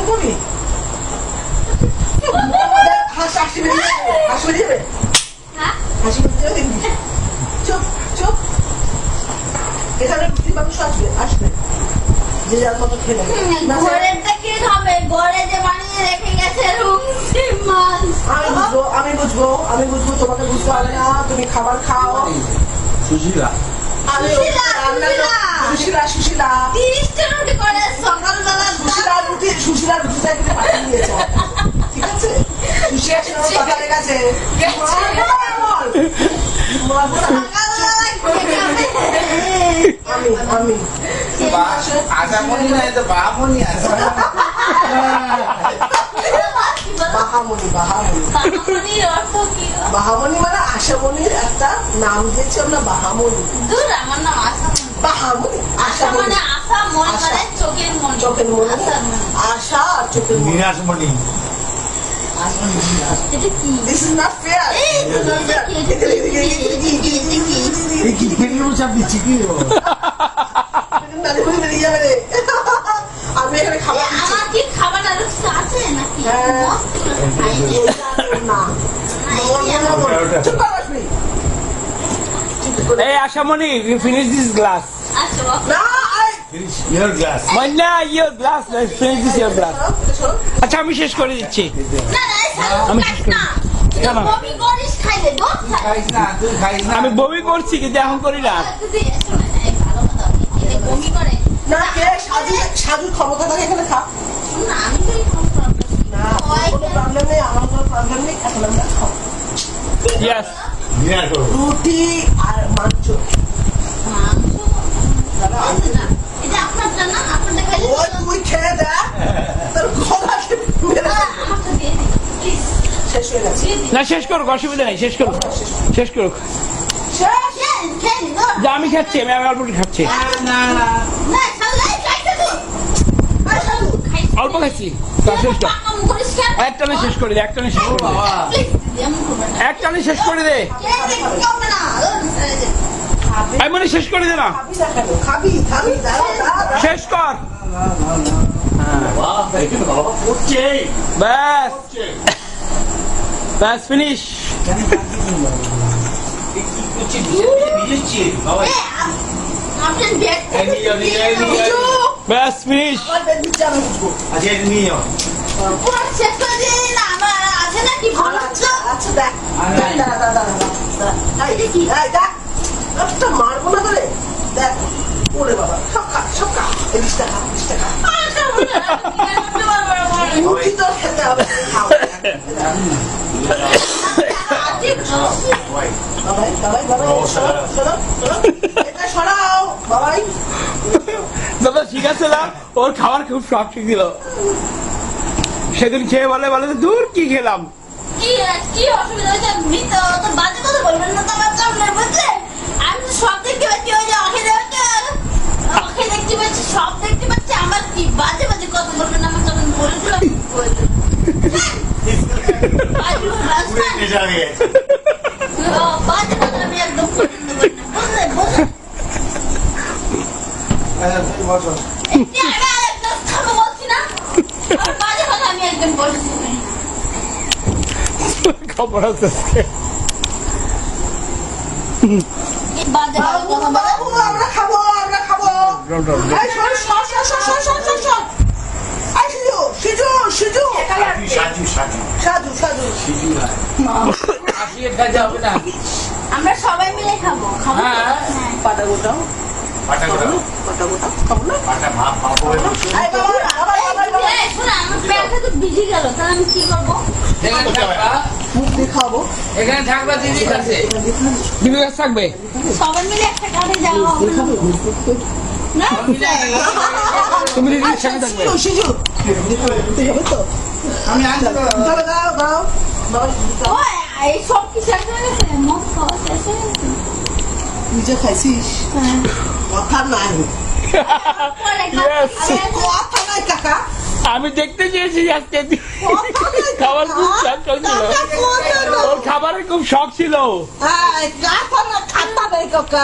আশামণি হাসি বেরিয়ে হাসি বেরিয়ে চুপ চুপ এখানে মানুষ আসবে আসবে যে যার মতো খেলে ঘরেরটা কি খাবে ঘরে যে বানিয়ে রেখে গেছে আমি বুঝবো তোমাকে বুঝতে হবে না তুমি খাবার খাও সুশীলা সুশীলা 30টা রুটি করে সকালবেলা সুশীলা রুটিটা কিন্তু পাঠিয়ে দিয়েছে ঠিক আছে সুশীলা কথা লেগেছে আমি আশামণি না এটা বাহামণি আছে বাহামণি মানে আশামণির একটা নাম দিয়েছে আমরা বাহামণি আমার নাম বাহামণি আশা মানে আশা মন মানে চোখের মন আশা আর চোখের মন নীলাশমণি এটা কি This is not fair. কি খেলিও চাপ দিচ্ছি কি আমি এখানে খাবার আমার কি খাবার আর আছে নাকি Hey Ashamoni, you finish this glass. Finish your glass. Manna, your glass. Let's finish this your glass. আচ্ছা আমি শেষ করে দিচ্ছি। আমি শেষ করি। বমি করিস খাইলে দোস্ত খাইস না তুই খাইস না আমি বমি করছি কিন্তু এখন করি না। বমি করে না কে সাধুর ক্ষমতা থাকে এখানে খা না আমি তো না কোনো প্রবলেম নেই আমার কোনো প্রবলেম নেই এখন আমরা খাও Yes. রুটি আর মাংস এটা আপনার জানা আপনাদের খাইলে ওই তুই খেয়ে দে তোর গলা মেরে আমাকে দিয়ে দিন প্লিজ শেষ হয়ে গেছে না শেষ করুক অসুবিধা নেই শেষ করুক শেষ করুক শেষ খেয়ে নিন যা আমি খাচ্ছি আমি অল্প খাচ্ছি না না না সালাই খাইতে তো আর সাধু খাইতে অল্প খাচ্ছি তা শেষ কর পাকাম করিস কেন একটানে শেষ করে দে একটানে শেষ করে দে প্লিজ এমন করবে না একটানে শেষ করে দে কেন না আমি মানে শেষ করে দে না খাবি দাঁড়া শেষ কর বাহ দেখি বাবা পড়ছে ব্যাস ব্যাস ফিনিশ কি বিজেছি বাবা আপনার ব্যাগ ব্যাস ফিনিশ আচ্ছা নিও পুরো শেষ করে দিন না আমার আছে নাকি ভালো আচ্ছা দেখ দেখ একটা মারবো না করে দেখ ওরে বাবা সব খা 30 টাকা রুটি তো খেতে হবে খাও বাবাই এটা সরাও বাবাই দাদা ঠিক আছে না ওর খাবার খুব শখ ছিল সেদিন খেয়ে বলে দূর কি খেলাম কি অসুবিধা হয়েছে মিথ্যা তো বাজে কথা বলবেন না তো আমার সামনে বুঝলে আমি তো সব দেখতে পাচ্ছি ওই যে ওকে দেখতে পাচ্ছি সব দেখতে পাচ্ছি আমার কি বাজে বাজে কথা বলবেন আমার সামনে বলেছিলাম বাজে কথা আমি একদম পছন্দ করি না বুঝলে বলছি না বাজে কথা আমি একদম বলছি খবর আছে বাজে কথা বাবু আমরা খাবো এই শোন সিজু আমরা সবাই মিলে খাবো পাটা গোটাও খাবো না আমার পেটে তো ভিজে গেল তাহলে আমি কি করবো মুখ দিয়ে খাবো এখানে থাকবে দিদি কাছে দিদি কাছে থাকবে সবাই মিলে একটা কাজে যাওয়া হবে না তুমি দিদির সাথে থাকবে সিজু তো আমি আনতে দাও ওই এই সব কি শেষ হয়ে গেছে মদ খাওয়া শেষ হয়ে গেছে নিজে খাইছিস কথা নাই কথা নাই কাকা আমি দেখতে চেয়েছি আজকে খাবার খুব শখ ছিল ওর খাবারের খুব শখ ছিল কথা না খাতা নেই কাকা